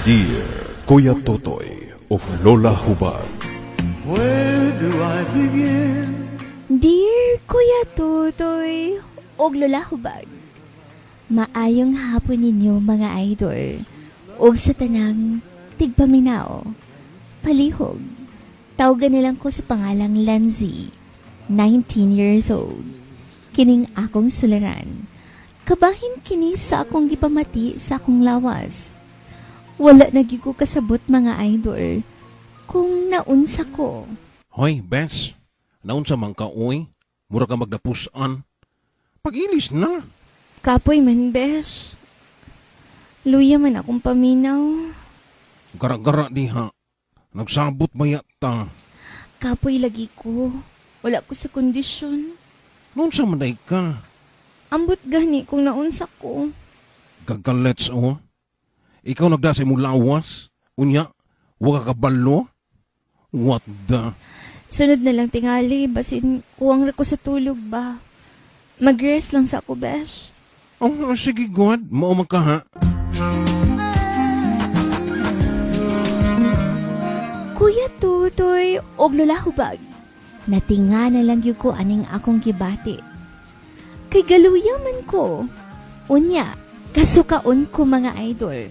Dear Kuya Totoy of Lola Hubad. Where do I begin? Dear Kuya Tutoy og Lola Hubag, maayong hapon ninyo mga idol ug sa tanang tigpaminaw. Palihog, tawagan nilang ko sa pangalang Lenzy, 19 years old. Kining akong sularan. Kabahin kini sa akong gipamati sa akong lawas. Wala na gyud ko kasabot mga idol kung naunsa ko. Hoy, Bes. Naunsa man ka, uy. Mura ka magdapusan. Pag-ilis na. Kapoy man, besh. Luya man akong paminaw. Gara-gara diha. Nagsabot bayata. Kapoy lagi ko. Wala ko sa kondisyon. Naunsa man day ka. Ambot gani kung naunsa ko. Gagalets, oh. Ikaw nagdasay mo lawas. Unya, wag ka kabalo. What the? Sunod na lang tingali, basin kuwang ra ko sa tulog ba. Mag-rest lang sa ako, besh. Oh, sige, God. Maumag ka, ha? Kuya Tutoy og Lola Hubag, natinga na lang yun ko aning akong gibati. Kay galuyaman ko. Unya, kasukaon ko mga idol.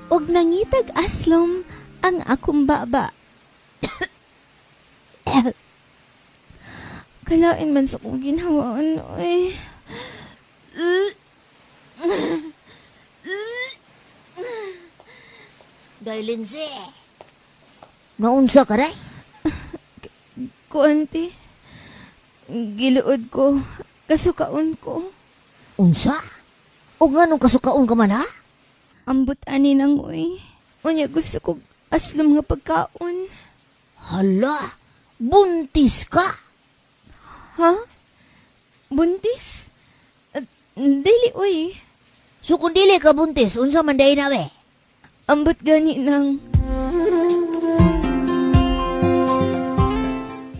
Og nangitag aslom ang akong baba. Kalain man sa kong ginhawaan, oy. Day, Lindsay. Naunsa ka rin? Kuanti, giluod ko, kasukaon ko. Unsa? O nga nung kasukaon ka man, ha? Ambot ani nang oy. Unya gusto ko aslom nga pagkaon. Hala, buntis ka. Ha? Buntis? Dili, uy. So kung dili ka buntis, unsa man day na, we? Ambot gani ng...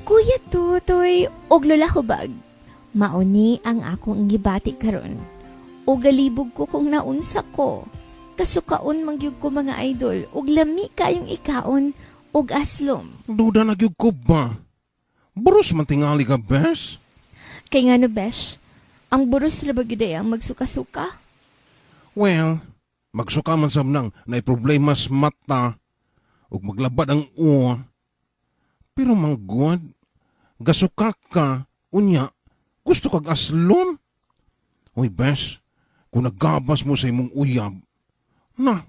Kuya Tutoy og Lola Hubag, mauni ang akong gibati karon. O galibog ko kung naunsa ko. Kasukaon mangyug ko mga idol, og lami kayong ikaon og aslom. Duda na gyud ko ba? Buros man tingali ka, Bes. Kay nga no, besh, ang buros ra ba gyud ay ang magsuka-suka? Well, magsuka man sab nang na problema sa mata ug maglabad ang uwa. Pero mang God, gasuka ka, unya, gusto kag aslom? Hoy, Bes, kung naggabas mo sa imong uyab,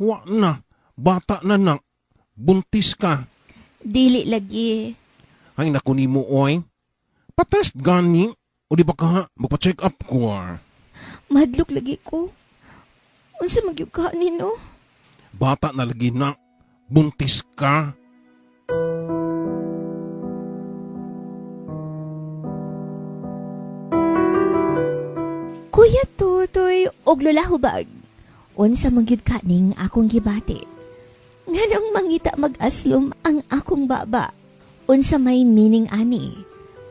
wa na, bata na, buntis ka. Dili lagi. Ay, naku ni mo, oy. Patest gani, o di ba ka, magpa-check up ko. Mahadlok lagi ko. Unsa magyug ka nino? Bata na lagi na, buntis ka. Kuya Tutoy og Lola Hubag, unsa magyud ka ning akong gibati? Nganong mangita mag-aslom ang akong baba? Unsa may meaning ani?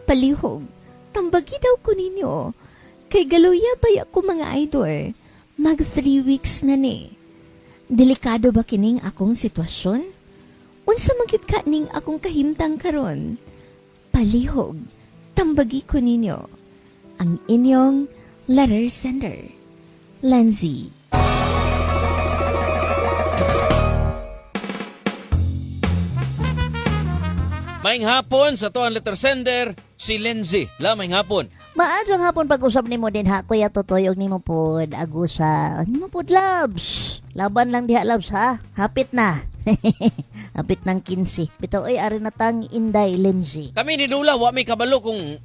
Palihog, tambagi daw ko ninyo. Kay galuya baya ko mga idol. Mag 3 weeks na ni. Delikado ba kining akong sitwasyon? Unsa magyud ka ning akong kahimtang karon? Palihog, tambagi ko ninyo. Ang inyong letter sender, Lenzy. Maing hapon sa tuang letter sender, si Lenzy. Maing hapon. Maadong hapon pag-usap nimo din, ha, Kuya Totoy, og nimo pod agusa. Nimo pod, loves. Laban lang diha, loves, ha? Hapit na. Hapit ng 15. Bitaw ay ari na tang Inday, Lindsay. Kami ni Lula, wa may kabalo kung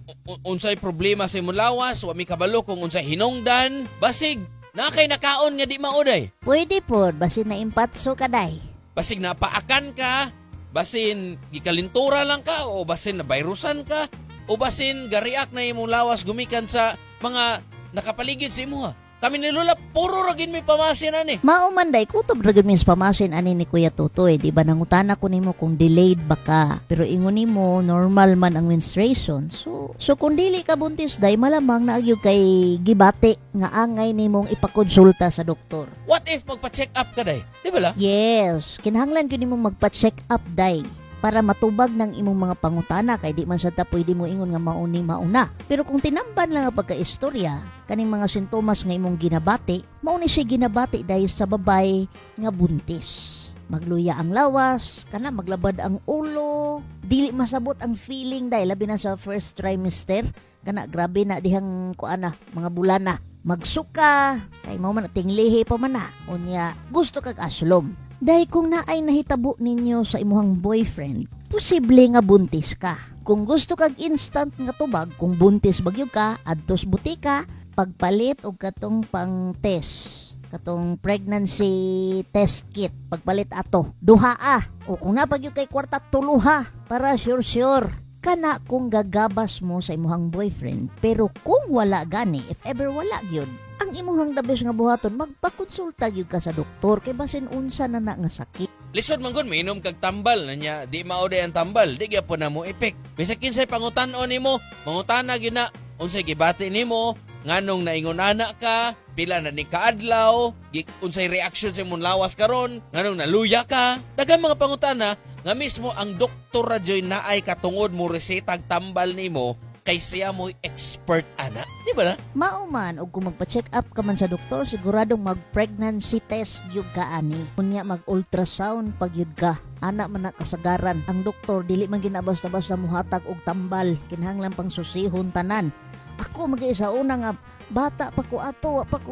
unsay problema sa imong lawas, wa may kabalo kung unsay hinungdan. Basig, nakay nakaon nga di mauday. Pwede pod, basin na impatso ka, day. Basig napaakan ka, basin gikalintura lang ka, o basin na virusan ka, o basin gariak na imong lawas gumikan sa mga nakapaligid sa imo. Kami ni Lola, puro ragin may pamasin ani. Maumanday, kutob ragid mis pamasin ani ni Kuya Tutoy. Di ba nangutana ko nimo kung delayed ba ka. Pero ingon nimo normal man ang menstruation. So kung dili ka buntis day, malamang naagyo kay gibati nga angay nimong ipakonsulta sa doktor. What if magpa-check up ka day? Di ba la? Yes, kinahanglan gyud nimo magpa-check up day para matubag ng imong mga pangutana kay di man sa ta pwede mo ingon nga mauni mauna. Pero kung tinamban lang ang pagkaistorya, kaning mga sintomas nga imong ginabati, mauni siya ginabati dahil sa babay nga buntis. Magluya ang lawas, kana maglabad ang ulo, dili masabot ang feeling dahil labi na sa first trimester, kana grabe na dihang kuana mga bulan na. Magsuka, kay mo man tinglihi pa man na. Unya, gusto kag aslom. Dahil kung naay nahitabo ninyo sa imuhang boyfriend, posible nga buntis ka. Kung gusto kag instant nga tubag, kung buntis bagyo ka, adtos butika, pagpalit og katong pang test, katong pregnancy test kit, pagpalit ato, duha o kung napagyo kay kwarta, tuluha, para sure. Kana kung gagabas mo sa imuhang boyfriend, pero kung wala gani, if ever wala gyud, ang imuhang dabis nga buhaton, magpakonsulta gyud ka sa doktor kay basin unsa na nga sakit. Lisod man gun, mainom kag tambal na niya, di mauday ang tambal, di gyapon na mo epek. Bisag kinsay pangutan-on nimo, mangutana gyud na unsay gibati nimo, nganong naingon anak ka, pila na ni kaadlaw, unsay reaction sa imong lawas karon, nganong naluya ka. Daghang mga pangutana nga mismo ang doktor radyoy naay katungod mo resetag tambal nimo kay siya mo expert ana. Di ba na? Mauman og kung magpa-check up ka man sa doktor, siguradong mag-pregnancy test gyud ka ani. Kunya mag-ultrasound pag gyud ka. Ana man na kasagaran. Ang doktor dili man ginabasta-basta muhatag og tambal, kinahanglan pang susihon tanan. Ako mag-isa una nga bata pa ko ato, wa pa ko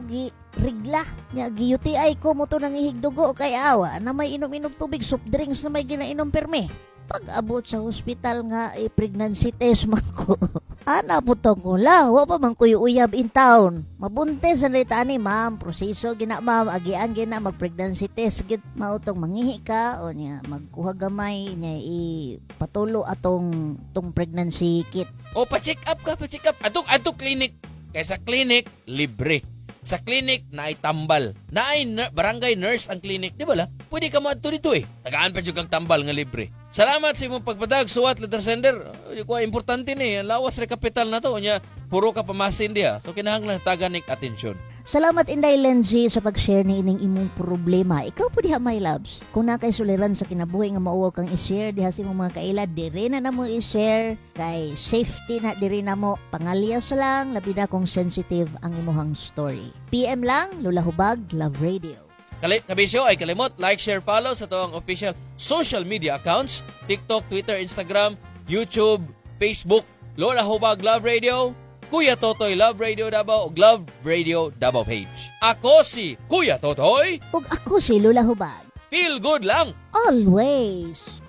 rigla. Nya gi-UTI ko mo to nang ihigdugo kay awa na may inom-inom tubig, soft drinks na may ginainom perme. Pag abot sa hospital nga pregnancy test man ko. Ana po tong kula, wa pa man kuy uyab in town. Mabuntis sa rita ni ma'am, proseso gina ma'am, agian gina mag-pregnancy test gid mautong mangihi ka o niya magkuha gamay niya ipatulo atong tong pregnancy kit. O pa-check up ka, pa-check up. Atok clinic. Kaya sa clinic, libre. Sa clinic, naay tambal. Naay barangay nurse ang clinic. Di ba la? Pwede ka maadto dito eh. Tagaan pa dyan kang tambal nga libre. Salamat sa imong pagpadag, suwat, letter sender. Importante ni, ang lawas re kapital na to. Nya, puro ka pamasin diya. So kinahanglan taganik atensyon. Salamat Inday Lenzi sa pag-share ni ining imong problema. Ikaw po diha my loves. Kung na kay suliran sa kinabuhi nga mauwaw kang i-share diha sa imong mga kaila, diri na mo i-share kay safety na diri na mo. Pangalias lang, labi na kung sensitive ang imuhang story. PM lang, Lola Hubag, Love Radio. Kabisyo ay kalimot, like, share, follow sa toong official social media accounts, TikTok, Twitter, Instagram, YouTube, Facebook, Lola Hubag Love Radio, Kuya Totoy Love Radio Davao, ug Love Radio Davao page. Ako si Kuya Totoy. Ug ako si Lola Hubag. Feel good lang. Always.